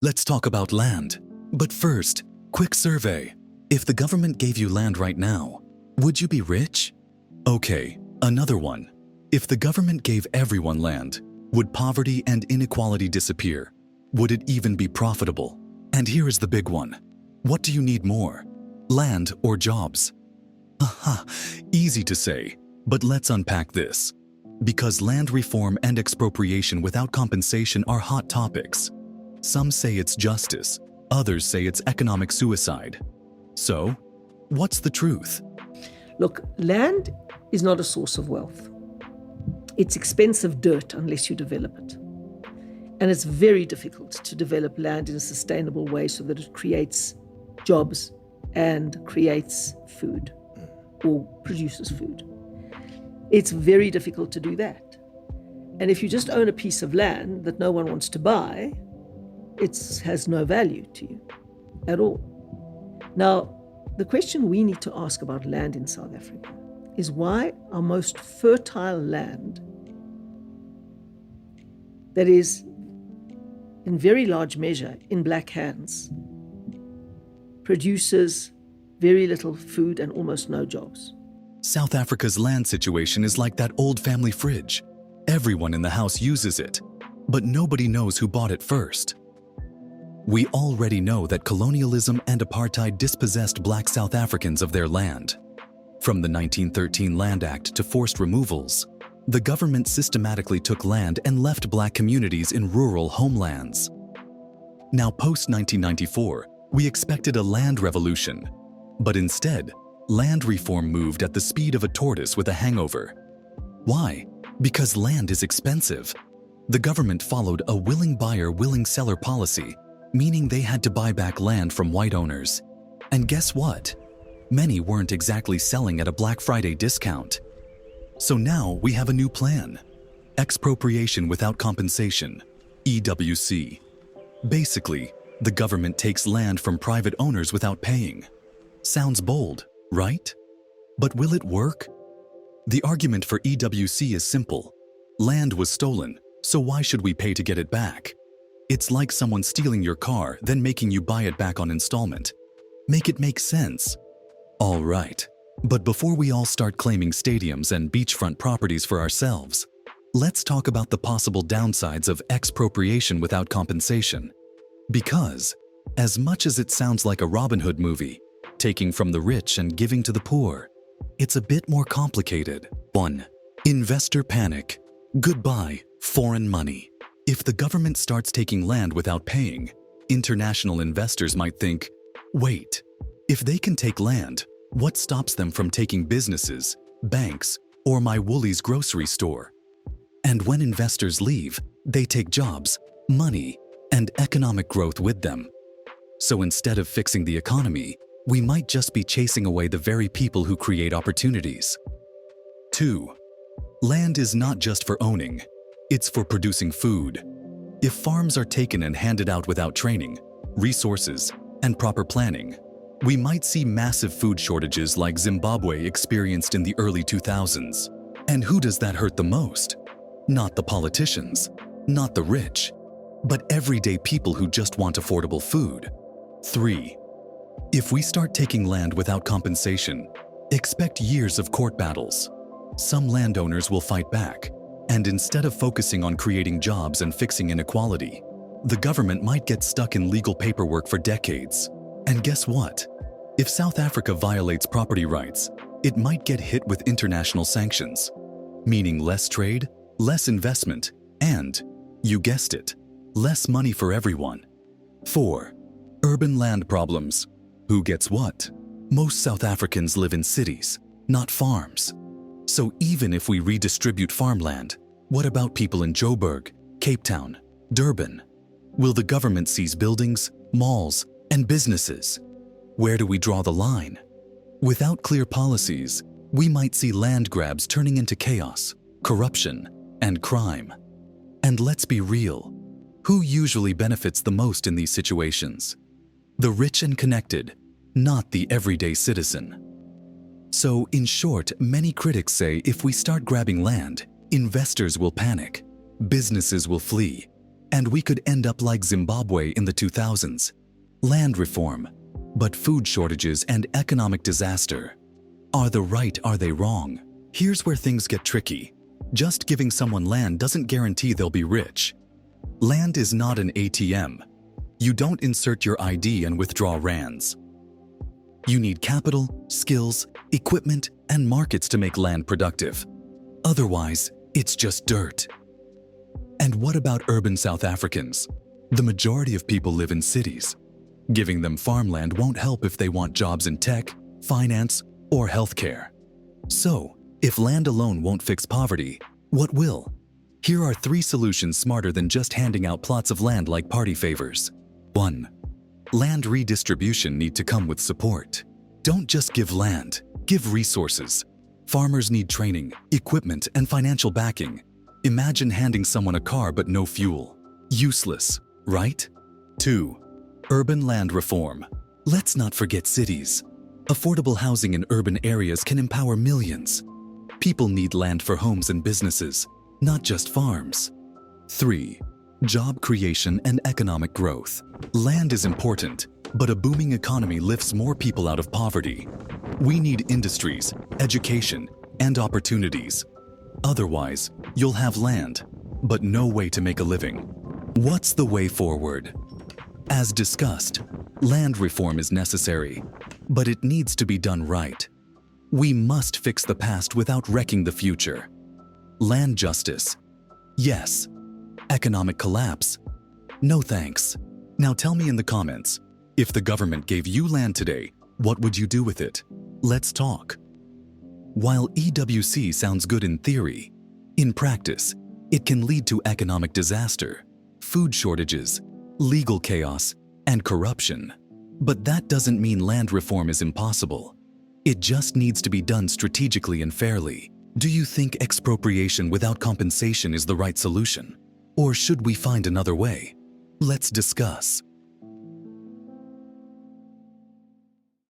let's talk about land. But first, quick survey. If the government gave you land right now, would you be rich? Okay, another one. If the government gave everyone land, would poverty and inequality disappear? Would it even be profitable? And here is the big one. What do you need more? Land or jobs? Aha, easy to say, but let's unpack this. Because land reform and expropriation without compensation are hot topics. Some say it's justice, others say it's economic suicide. So, what's the truth? Look, land is not a source of wealth. It's expensive dirt unless you develop it. And it's very difficult to develop land in a sustainable way so that it creates jobs and creates food or produces food. It's very difficult to do that. And if you just own a piece of land that no one wants to buy, it has no value to you at all. Now, the question we need to ask about land in South Africa is why our most fertile land, that is in very large measure in black hands, produces very little food and almost no jobs. South Africa's land situation is like that old family fridge. Everyone in the house uses it, but nobody knows who bought it first. We already know that colonialism and apartheid dispossessed black South Africans of their land. From the 1913 Land Act to forced removals, the government systematically took land and left black communities in rural homelands. Now, post-1994, we expected a land revolution, but instead, land reform moved at the speed of a tortoise with a hangover. Why? Because land is expensive. The government followed a willing buyer, willing seller policy, meaning they had to buy back land from white owners. And guess what? Many weren't exactly selling at a Black Friday discount. So now we have a new plan. Expropriation without compensation, EWC. Basically, the government takes land from private owners without paying. Sounds bold, right? But will it work? The argument for EWC is simple. Land was stolen, so why should we pay to get it back? It's like someone stealing your car, then making you buy it back on installment. Make it make sense. All right, but before we all start claiming stadiums and beachfront properties for ourselves, let's talk about the possible downsides of expropriation without compensation. Because, as much as it sounds like a Robin Hood movie, taking from the rich and giving to the poor, it's a bit more complicated. 1. Investor panic. Goodbye, foreign money. If the government starts taking land without paying, international investors might think, wait, if they can take land, what stops them from taking businesses, banks, or my Woolies grocery store? And when investors leave, they take jobs, money, and economic growth with them. So instead of fixing the economy, we might just be chasing away the very people who create opportunities. 2. Land is not just for owning, it's for producing food. If farms are taken and handed out without training, resources, and proper planning, we might see massive food shortages like Zimbabwe experienced in the early 2000s. And who does that hurt the most? Not the politicians, not the rich, but everyday people who just want affordable food. 3. If we start taking land without compensation, expect years of court battles. Some landowners will fight back, and instead of focusing on creating jobs and fixing inequality, the government might get stuck in legal paperwork for decades. And guess what? If South Africa violates property rights, it might get hit with international sanctions, meaning less trade, less investment, and, you guessed it, less money for everyone. 4. Urban land problems. Who gets what? Most South Africans live in cities, not farms. So even if we redistribute farmland, what about people in Joburg, Cape Town, Durban? Will the government seize buildings, malls, and businesses? Where do we draw the line? Without clear policies, we might see land grabs turning into chaos, corruption, and crime. And let's be real, who usually benefits the most in these situations? The rich and connected, not the everyday citizen. So, in short, many critics say if we start grabbing land, investors will panic, businesses will flee, And we could end up like Zimbabwe in the 2000s. Land reform, but food shortages and economic disaster. Are they wrong? Here's where things get tricky. Just giving someone land doesn't guarantee they'll be rich. Land is not an ATM. You don't insert your ID and withdraw rands. You need capital, skills, equipment, and markets to make land productive. Otherwise, it's just dirt. And what about urban South Africans? The majority of people live in cities. Giving them farmland won't help if they want jobs in tech, finance, or healthcare. So, if land alone won't fix poverty, what will? Here are 3 solutions smarter than just handing out plots of land like party favors. 1. Land redistribution need to come with support. Don't just give land, give resources. Farmers need training, equipment, and financial backing. Imagine handing someone a car but no fuel. Useless, right? 2. Urban land reform. Let's not forget cities. Affordable housing in urban areas can empower millions. People need land for homes and businesses, not just farms. 3. Job creation and economic growth. Land is important, but a booming economy lifts more people out of poverty. We need industries, education, and opportunities. Otherwise, you'll have land, but no way to make a living. What's the way forward? As discussed, land reform is necessary, but it needs to be done right. We must fix the past without wrecking the future. Land justice. Yes. Economic collapse. No thanks. Now tell me in the comments, if the government gave you land today, what would you do with it? Let's talk. While EWC sounds good in theory, in practice, it can lead to economic disaster, food shortages, legal chaos, and corruption. But that doesn't mean land reform is impossible. It just needs to be done strategically and fairly. Do you think expropriation without compensation is the right solution? Or should we find another way? Let's discuss.